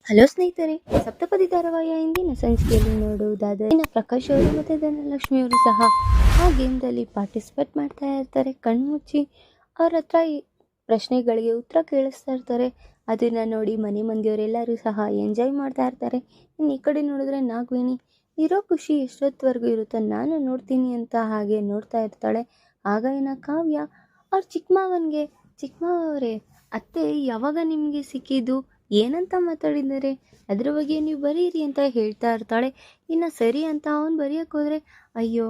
Hello ಸ್ನೇಹಿತರೆ, ಸಪ್ತಪದಿ ಧಾರಾವಾಹಿಯ ಇಂದಿನ ಸಂಚಿಕೆಯಲ್ಲಿ ನೋಡುವುದಾದರೆ ಇನ್ನು ಪ್ರಕಾಶ್ ಅವರು ಮತ್ತು ಧನಲಕ್ಷ್ಮಿ ಅವರು ಸಹ ಆ ಗೇಮ್ದಲ್ಲಿ ಪಾರ್ಟಿಸಿಪೇಟ್ ಮಾಡ್ತಾ ಇರ್ತಾರೆ. ಕಣ್ಮುಚ್ಚಿ ಅವ್ರ ಹತ್ರ ಈ ಪ್ರಶ್ನೆಗಳಿಗೆ ಉತ್ತರ ಕೇಳಿಸ್ತಾ ಇರ್ತಾರೆ. ಅದನ್ನು ನೋಡಿ ಮನೆ ಮಂದಿಯವರೆಲ್ಲರೂ ಸಹ ಎಂಜಾಯ್ ಮಾಡ್ತಾ ಇರ್ತಾರೆ. ಇನ್ನು ಈ ಕಡೆ ನೋಡಿದ್ರೆ ನಾಗವೇಣಿ ಇರೋ ಖುಷಿ ಎಷ್ಟೊತ್ತವರೆಗೂ ಇರುತ್ತೋ ನಾನು ನೋಡ್ತೀನಿ ಅಂತ ಹಾಗೆ ನೋಡ್ತಾ ಇರ್ತಾಳೆ. ಆಗ ಇನ್ನು ಕಾವ್ಯ ಅವ್ರ ಚಿಕ್ಕಮ್ಮವರೇ ಅತ್ತೆ ಯಾವಾಗ ನಿಮಗೆ ಸಿಕ್ಕಿದ್ದು, ಏನಂತ ಮಾತಾಡಿದ್ದಾರೆ, ಅದ್ರ ಬಗ್ಗೆ ನೀವು ಬರೀರಿ ಅಂತ ಹೇಳ್ತಾ ಇರ್ತಾಳೆ. ಇನ್ನು ಸರಿ ಅಂತ ಅವನು ಬರೆಯೋಕೆ ಹೋದರೆ ಅಯ್ಯೋ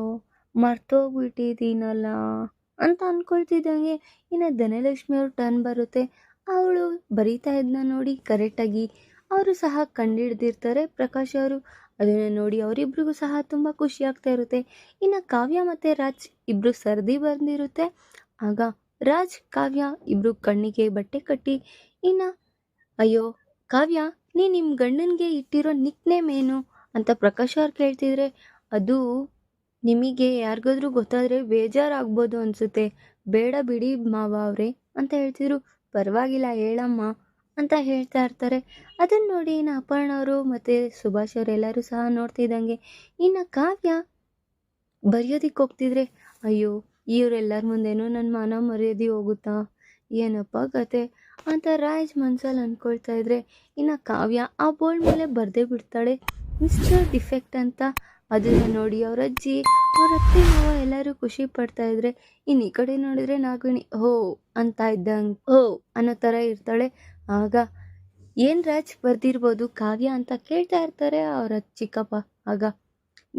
ಮರ್ತೋಗ್ಬಿಟ್ಟಿದ್ದೀನಲ್ಲ ಅಂತ ಅಂದ್ಕೊಳ್ತಿದ್ದಂಗೆ ಇನ್ನು ಧನಲಕ್ಷ್ಮಿ ಅವ್ರ ಟರ್ನ್ ಬರುತ್ತೆ. ಅವಳು ಬರೀತಾ ಇದ್ನ ನೋಡಿ ಕರೆಕ್ಟಾಗಿ ಅವರು ಸಹ ಕಂಡುಹಿಡ್ದಿರ್ತಾರೆ ಪ್ರಕಾಶ್ ಅವರು. ಅದನ್ನು ನೋಡಿ ಅವರಿಬ್ರಿಗೂ ಸಹ ತುಂಬ ಖುಷಿ ಆಗ್ತಾ ಇರುತ್ತೆ. ಇನ್ನು ಕಾವ್ಯ ಮತ್ತು ರಾಜ್ ಇಬ್ಬರು ಸರದಿ ಬಂದಿರುತ್ತೆ. ಆಗ ರಾಜ್ ಕಾವ್ಯ ಇಬ್ಬರು ಕಣ್ಣಿಗೆ ಬಟ್ಟೆ ಕಟ್ಟಿ ಇನ್ನು ಅಯ್ಯೋ ಕಾವ್ಯ, ನಿಮ್ಮ ಗಂಡನಿಗೆ ಇಟ್ಟಿರೋ ನಿಕ್ ನೇಮ್ ಏನು ಅಂತ ಪ್ರಕಾಶ್ ಅವ್ರು ಕೇಳ್ತಿದ್ರೆ, ಅದು ನಿಮಗೆ ಯಾರಿಗಾದ್ರೂ ಗೊತ್ತಾದರೆ ಬೇಜಾರಾಗ್ಬೋದು ಅನಿಸುತ್ತೆ, ಬೇಡ ಬಿಡಿ ಮಾವ ಅವರೇ ಅಂತ ಹೇಳ್ತಿದ್ರು. ಪರವಾಗಿಲ್ಲ ಹೇಳಮ್ಮ ಅಂತ ಹೇಳ್ತಾ ಇರ್ತಾರೆ. ಅದನ್ನು ನೋಡಿ ಇನ್ನು ಅಪರ್ಣ ಅವರು ಮತ್ತು ಸುಭಾಷ್ ಅವರೆಲ್ಲರೂ ಸಹ ನೋಡ್ತಿದ್ದಂಗೆ ಇನ್ನು ಕಾವ್ಯ ಬರೆಯೋದಿಕ್ಕೆ ಹೋಗ್ತಿದ್ರೆ ಅಯ್ಯೋ ಇವರೆಲ್ಲರ ಮುಂದೆನೂ ನನ್ನ ಮಾನ ಮರ್ಯಾದೆ ಹೋಗುತ್ತಾ, ಏನಪ್ಪ ಕತೆ ಅಂತ ರಾಜ್ ಮನ್ಸಲ್ಲಿ ಅಂದ್ಕೊಳ್ತಾ ಇದ್ರೆ ಇನ್ನು ಕಾವ್ಯ ಆ ಬೋರ್ಡ್ ಮೇಲೆ ಬರೆದೇ ಬಿಡ್ತಾಳೆ ಮಿಸ್ಟರ್ ಡಿಫೆಕ್ಟ್ ಅಂತ. ಅದನ್ನು ನೋಡಿ ಅವ್ರ ಅಜ್ಜಿ ಅವ್ರ ಅತ್ತೆ ಮಾವ ಎಲ್ಲರೂ ಖುಷಿ ಪಡ್ತಾ ಇದ್ರೆ ಇನ್ನು ಈ ಕಡೆ ನೋಡಿದ್ರೆ ನಾಗವೇಣಿ ಹೋ ಅಂತ ಇದ್ದಂಗೆ ಹೋ ಅನ್ನೋ ಥರ ಇರ್ತಾಳೆ. ಆಗ ಏನು ರಾಜ್ ಬರ್ದಿರ್ಬೋದು ಕಾವ್ಯ ಅಂತ ಕೇಳ್ತಾ ಇರ್ತಾರೆ ಅವರ ಚಿಕ್ಕಪ್ಪ. ಆಗ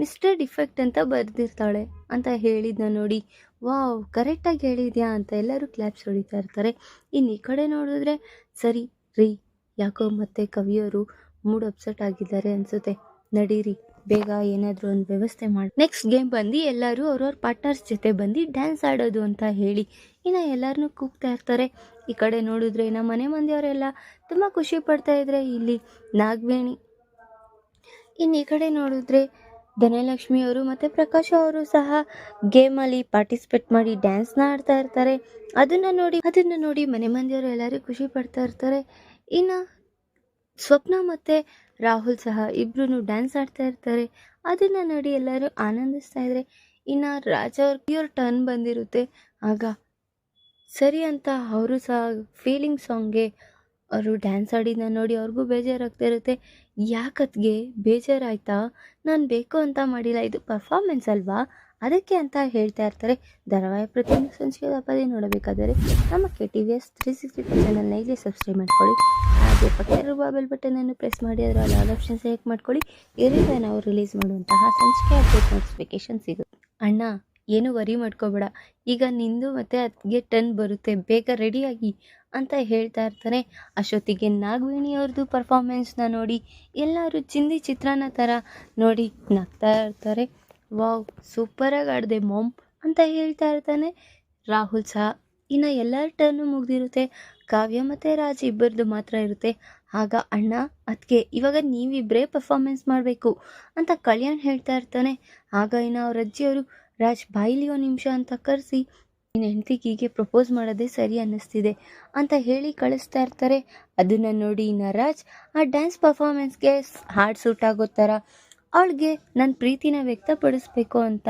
ಮಿಸ್ಟರ್ ಡಿಫೆಕ್ಟ್ ಅಂತ ಬರೆದಿರ್ತಾಳೆ ಅಂತ ಹೇಳಿದ್ನ ನೋಡಿ ವಾವ್ ಕರೆಕ್ಟಾಗಿ ಹೇಳಿದ್ಯಾ ಅಂತ ಎಲ್ಲರೂ ಕ್ಲಾಪ್ಸ್ ಹೊಡಿತಾ ಇರ್ತಾರೆ. ಇನ್ನು ಈ ಕಡೆ ನೋಡಿದ್ರೆ ಸರಿ ರೀ, ಯಾಕೋ ಮತ್ತೆ ಕವಿಯವರು ಮೂಡ್ ಅಪ್ಸೆಟ್ ಆಗಿದ್ದಾರೆ ಅನಿಸುತ್ತೆ, ನಡೀರಿ ಬೇಗ ಏನಾದರೂ ಒಂದು ವ್ಯವಸ್ಥೆ ಮಾಡಿ ನೆಕ್ಸ್ಟ್ ಗೇಮ್ ಬಂದು ಎಲ್ಲರೂ ಅವ್ರವ್ರ ಪಾರ್ಟ್ನರ್ಸ್ ಜೊತೆ ಬಂದು ಡ್ಯಾನ್ಸ್ ಆಡೋದು ಅಂತ ಹೇಳಿ ಇನ್ನು ಎಲ್ಲರನ್ನೂ ಕೂಗ್ತಾ ಇರ್ತಾರೆ. ಈ ಕಡೆ ನೋಡಿದ್ರೆ ಇನ್ನು ಮನೆ ಮಂದಿಯವರೆಲ್ಲ ತುಂಬ ಖುಷಿ ಪಡ್ತಾ ಇದ್ರೆ ಇಲ್ಲಿ ನಾಗವೇಣಿ. ಇನ್ನು ಈ ಕಡೆ ನೋಡಿದ್ರೆ ಧನಲಕ್ಷ್ಮಿ ಅವರು ಮತ್ತು ಪ್ರಕಾಶ್ ಅವರು ಸಹ ಗೇಮಲ್ಲಿ ಪಾರ್ಟಿಸಿಪೇಟ್ ಮಾಡಿ ಡ್ಯಾನ್ಸ್ನ ಆಡ್ತಾ ಇರ್ತಾರೆ. ಅದನ್ನು ನೋಡಿ ಮನೆ ಮಂದಿಯವರು ಎಲ್ಲರೂ ಖುಷಿ ಪಡ್ತಾ ಇರ್ತಾರೆ. ಇನ್ನು ಸ್ವಪ್ನ ಮತ್ತು ರಾಹುಲ್ ಸಹ ಇಬ್ಬರೂ ಡ್ಯಾನ್ಸ್ ಆಡ್ತಾ ಇರ್ತಾರೆ. ಅದನ್ನು ನೋಡಿ ಎಲ್ಲರೂ ಆನಂದಿಸ್ತಾ ಇದ್ರೆ ಇನ್ನು ರಾಜ್ ಅವ್ರ ಟರ್ನ್ ಬಂದಿರುತ್ತೆ. ಆಗ ಸರಿ ಅಂತ ಅವರು ಸಹ ಫೀಲಿಂಗ್ ಸಾಂಗ್ಗೆ ಅವರು ಡ್ಯಾನ್ಸ್ ಆಡಿದ ನೋಡಿ ಅವ್ರಿಗೂ ಬೇಜಾರಾಗ್ತಾ ಇರುತ್ತೆ. ಯಾಕತ್ಗೆ ಬೇಜಾರಾಯ್ತಾ, ನಾನು ಬೇಕು ಅಂತ ಮಾಡಿಲ್ಲ, ಇದು ಪರ್ಫಾರ್ಮೆನ್ಸ್ ಅಲ್ವಾ ಅದಕ್ಕೆ ಅಂತ ಹೇಳ್ತಾ ಇರ್ತಾರೆ. ಧಾರಾವಾಹಿ ಪ್ರತಿಯೊಂದು ಸಂಚಿಕೆ ತಪ್ಪದೇ ನೋಡಬೇಕಾದರೆ ನಮ್ಮ KTVS 365 ಚಾನಲ್ನ ಈಗಲೇ ಸಬ್ಸ್ಕ್ರೈಬ್ ಮಾಡ್ಕೊಳ್ಳಿ. ಹಾಗೆ ಪಕ್ಕದಲ್ಲಿರುವ ಬೆಲ್ ಬಟನನ್ನು ಪ್ರೆಸ್ ಮಾಡಿ ಅದರ ಆಲ್ ಆಪ್ಷನ್ ಸೆಲೆಕ್ಟ್ ಮಾಡ್ಕೊಳ್ಳಿ. ಇದರಿಂದ ನಾವು ರಿಲೀಸ್ ಮಾಡುವಂತಹ ಸಂಚಿಕೆ ಅಪ್ಡೇಟ್ ನೋಟಿಫಿಕೇಶನ್ ಸಿಗುತ್ತೆ. ಅಣ್ಣ ಏನು ವರಿ ಮಾಡ್ಕೋಬೇಡ, ಈಗ ನಿಂದು ಮತ್ತು ಅದಕ್ಕೆ ಟರ್ನ್ ಬರುತ್ತೆ, ಬೇಗ ರೆಡಿಯಾಗಿ ಅಂತ ಹೇಳ್ತಾ ಇರ್ತಾರೆ. ಅಷ್ಟೊತ್ತಿಗೆ ನಾಗವೇಣಿ ಅವ್ರದ್ದು ಪರ್ಫಾರ್ಮೆನ್ಸ್ನ ನೋಡಿ ಎಲ್ಲರೂ ಚಿಂದಿ ಚಿತ್ರಾನ್ನ ಥರ ನೋಡಿ ನಗ್ತಾ ಇರ್ತಾರೆ. ವಾವ್ ಸೂಪರಾಗಿ ಆಡಿದೆ ಮಾಮ್ ಅಂತ ಹೇಳ್ತಾ ಇರ್ತಾನೆ ರಾಹುಲ್ ಸಹ. ಇನ್ನು ಎಲ್ಲರ ಟರ್ನು ಮುಗ್ದಿರುತ್ತೆ. ಕಾವ್ಯ ಮತ್ತು ರಾಜ್ ಇಬ್ಬರದು ಮಾತ್ರ ಇರುತ್ತೆ. ಆಗ ಅಣ್ಣ ಅದಕ್ಕೆ ಇವಾಗ ನೀವಿಬ್ಬರೇ ಪರ್ಫಾರ್ಮೆನ್ಸ್ ಮಾಡಬೇಕು ಅಂತ ಕಲ್ಯಾಣ್ ಹೇಳ್ತಾ ಇರ್ತಾನೆ. ಆಗ ಇನ್ನು ಅವ್ರ ಅಜ್ಜಿಯವರು ರಾಜ್ ಬಾಯಿಲಿ ಒಂದು ನಿಮಿಷ ಅಂತ ಕರೆಸಿ ನಿನ್ನ ಹೆಂಡತಿಗೆ ಹೀಗೆ ಪ್ರಪೋಸ್ ಮಾಡೋದೇ ಸರಿ ಅನ್ನಿಸ್ತಿದೆ ಅಂತ ಹೇಳಿ ಕಳಿಸ್ತಾ ಇರ್ತಾರೆ. ಅದನ್ನು ನೋಡಿ ಇನ್ನು ರಾಜ್ ಆ ಡ್ಯಾನ್ಸ್ ಪರ್ಫಾರ್ಮೆನ್ಸ್ಗೆ ಹಾರ್ಡ್ ಸೂಟ್ ಆಗೋ ಥರ ಅವಳಿಗೆ ನನ್ನ ಪ್ರೀತಿನ ವ್ಯಕ್ತಪಡಿಸ್ಬೇಕು ಅಂತ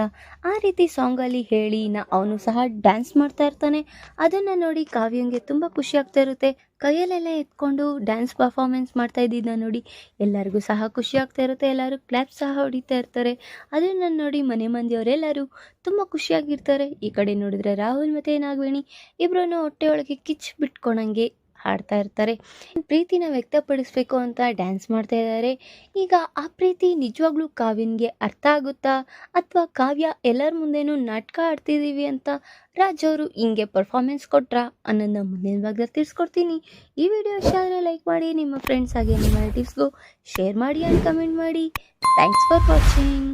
ಆ ರೀತಿ ಸಾಂಗಲ್ಲಿ ಹೇಳಿ ಅವನು ಸಹ ಡ್ಯಾನ್ಸ್ ಮಾಡ್ತಾ ಇರ್ತಾನೆ. ಅದನ್ನು ನೋಡಿ ಕಾವ್ಯಂಗೆ ತುಂಬ ಖುಷಿ ಆಗ್ತಾ ಇರುತ್ತೆ. ಕೈಯಲ್ಲೆಲ್ಲ ಎತ್ಕೊಂಡು ಡ್ಯಾನ್ಸ್ ಪರ್ಫಾರ್ಮೆನ್ಸ್ ಮಾಡ್ತಾ ಇದ್ದಿದ್ದನ್ನ ನೋಡಿ ಎಲ್ಲರಿಗೂ ಸಹ ಖುಷಿ ಆಗ್ತಾ ಇರುತ್ತೆ. ಎಲ್ಲರೂ ಕ್ಲಾಪ್ ಸಹ ಹೊಡಿತಾ ಇರ್ತಾರೆ. ಅದನ್ನು ನೋಡಿ ಮನೆ ಮಂದಿಯವರೆಲ್ಲರೂ ತುಂಬ ಖುಷಿಯಾಗಿರ್ತಾರೆ. ಈ ಕಡೆ ನೋಡಿದ್ರೆ ರಾಹುಲ್ ಮತ್ತು ನಾಗವೇಣಿ ಇಬ್ಬರೂ ಹೊಟ್ಟೆಯೊಳಗೆ ಕಿಚ್ಚು ಬಿಟ್ಕೊಳಂಗೆ ಹಾಡ್ತಾ ಇರ್ತಾರೆ. ಪ್ರೀತಿನ ವ್ಯಕ್ತಪಡಿಸ್ಬೇಕು ಅಂತ ಡ್ಯಾನ್ಸ್ ಮಾಡ್ತಾ ಇದ್ದಾರೆ. ಈಗ ಆ ಪ್ರೀತಿ ನಿಜವಾಗ್ಲೂ ಕಾವ್ಯನ್ಗೆ ಅರ್ಥ ಆಗುತ್ತಾ ಅಥವಾ ಕಾವ್ಯ ಎಲ್ಲರ ಮುಂದೆನೂ ನಾಟಕ ಆಡ್ತಿದ್ದೀವಿ ಅಂತ ರಾಜ್ ಅವರು ಹಿಂಗೆ ಪರ್ಫಾರ್ಮೆನ್ಸ್ ಕೊಟ್ರಾ ಅನ್ನೋದನ್ನ ಮುಂದಿನ ಭಾಗದಲ್ಲಿ ತಿಳಿಸ್ಕೊಡ್ತೀನಿ. ಈ ವಿಡಿಯೋ ಇಷ್ಟ ಆದರೆ ಲೈಕ್ ಮಾಡಿ, ನಿಮ್ಮ ಫ್ರೆಂಡ್ಸ್ ಹಾಗೆ ನಿಮ್ಮ ರಿಲೇಟಿವ್ಸ್ಗೂ ಶೇರ್ ಮಾಡಿ ಆ್ಯಂಡ್ ಕಮೆಂಟ್ ಮಾಡಿ. Thanks for watching.